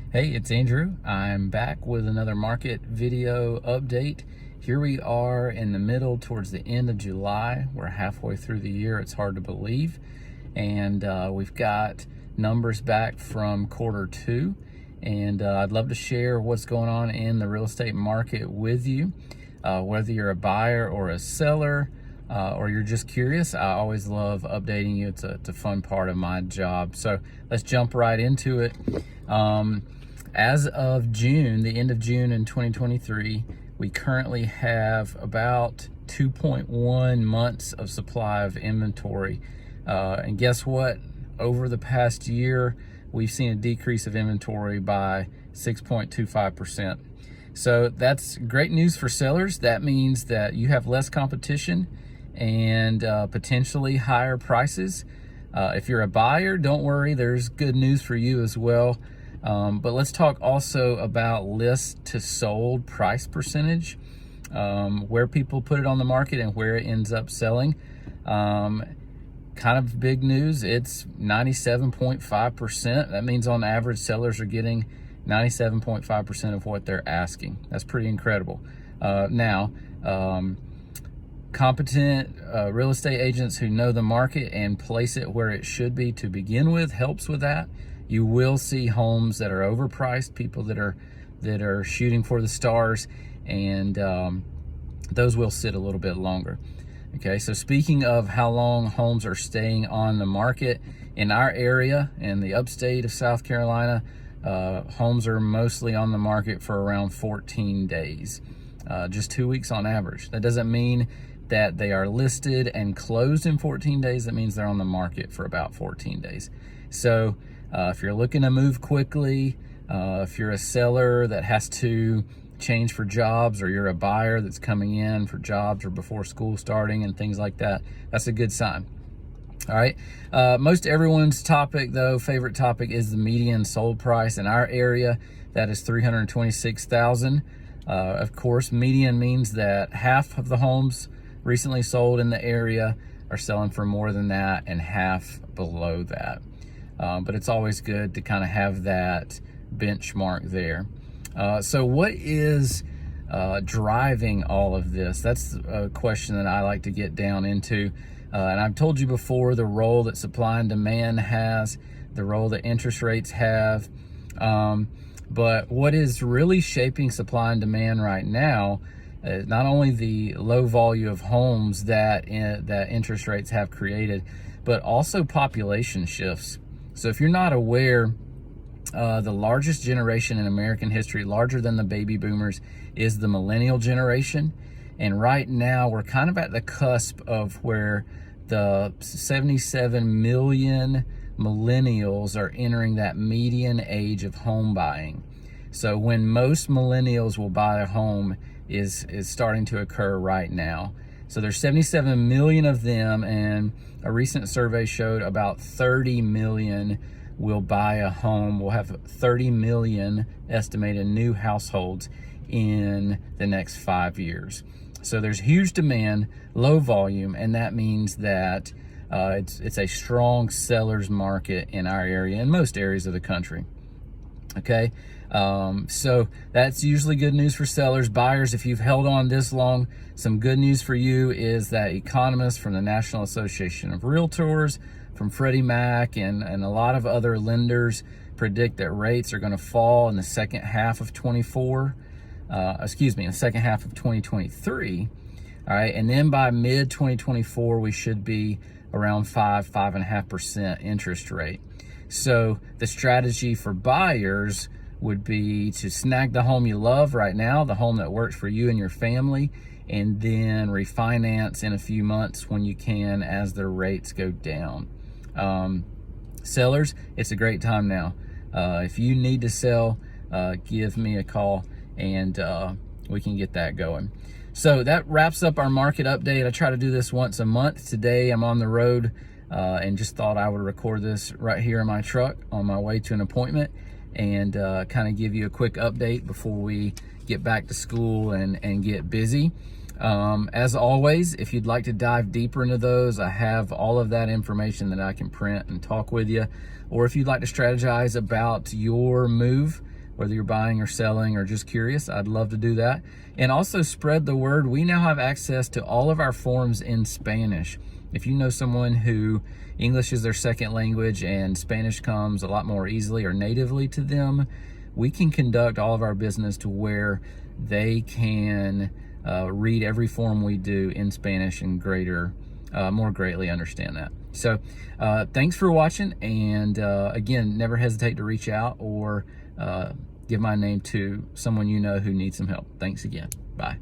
Hey, it's Andrew. I'm back with another market video update. Here we are in the middle towards the end of July. We're halfway through the year. It's hard to believe. And we've got numbers back from quarter 2. And I'd love to share what's going on in the real estate market with you. Whether you're a buyer or a seller, or you're just curious, I always love updating you. It's a fun part of my job. So let's jump right into it. As of June, the end of June in 2023, we currently have about 2.1 months of supply of inventory. And guess what? Over the past year, we've seen a decrease of inventory by 6.25%. So that's great news for sellers. That means that you have less competition and potentially higher prices. If you're a buyer, don't worry, there's good news for you as well. But let's talk also about list to sold price percentage, where people put it on the market and where it ends up selling. Kind of big news, it's 97.5%. That means on average, sellers are getting 97.5% of what they're asking. That's pretty incredible. Competent real estate agents who know the market and place it where it should be to begin with helps with that. You will see homes that are overpriced, people that are shooting for the stars, and those will sit a little bit longer. Okay, so speaking of how long homes are staying on the market, in our area, in the upstate of South Carolina, homes are mostly on the market for around 14 days, just 2 weeks on average. That doesn't mean that they are listed and closed in 14 days. That means they're on the market for about 14 days. So if you're looking to move quickly, if you're a seller that has to change for jobs, or you're a buyer that's coming in for jobs or before school starting and things like that, that's a good sign. All right. Most everyone's topic, though, favorite topic, is the median sold price. In our area, that is $326,000. Of course, median means that half of the homes recently sold in the area are selling for more than that and half below that. But it's always good to kind of have that benchmark there. So what is driving all of this? That's a question that I like to get down into. And I've told you before the role that supply and demand has, the role that interest rates have. But what is really shaping supply and demand right now is not only the low volume of homes that interest rates have created, but also population shifts. So if you're not aware, the largest generation in American history, larger than the baby boomers, is the millennial generation. And right now we're kind of at the cusp of where the 77 million millennials are entering that median age of home buying. So when most millennials will buy a home is starting to occur right now. So there's 77 million of them, and a recent survey showed about 30 million will buy a home. We'll have 30 million estimated new households in the next 5 years. So there's huge demand, low volume, and that means that it's a strong seller's market in our area and most areas of the country. Okay, so that's usually good news for sellers. Buyers, if you've held on this long, some good news for you is that economists from the National Association of Realtors, from Freddie Mac, and a lot of other lenders predict that rates are going to fall in the second half of 2023. All right, and then by mid 2024, we should be around 5.5% interest rate. So the strategy for buyers would be to snag the home you love right now, the home that works for you and your family, and then refinance in a few months when you can as the rates go down. Sellers, it's a great time now. If you need to sell, give me a call and we can get that going. So that wraps up our market update. I try to do this once a month. Today I'm on the road and just thought I would record this right here in my truck on my way to an appointment, and kind of give you a quick update before we get back to school and get busy. As always, if you'd like to dive deeper into those, I have all of that information that I can print and talk with you. Or if you'd like to strategize about your move, whether you're buying or selling or just curious. I'd love to do that. And also spread the word. We now have access to all of our forums in Spanish. If you know someone who English is their second language and Spanish comes a lot more easily or natively to them, we can conduct all of our business to where they can read every form we do in Spanish and more greatly understand that. So thanks for watching, and again, never hesitate to reach out or give my name to someone you know who needs some help. Thanks again. Bye.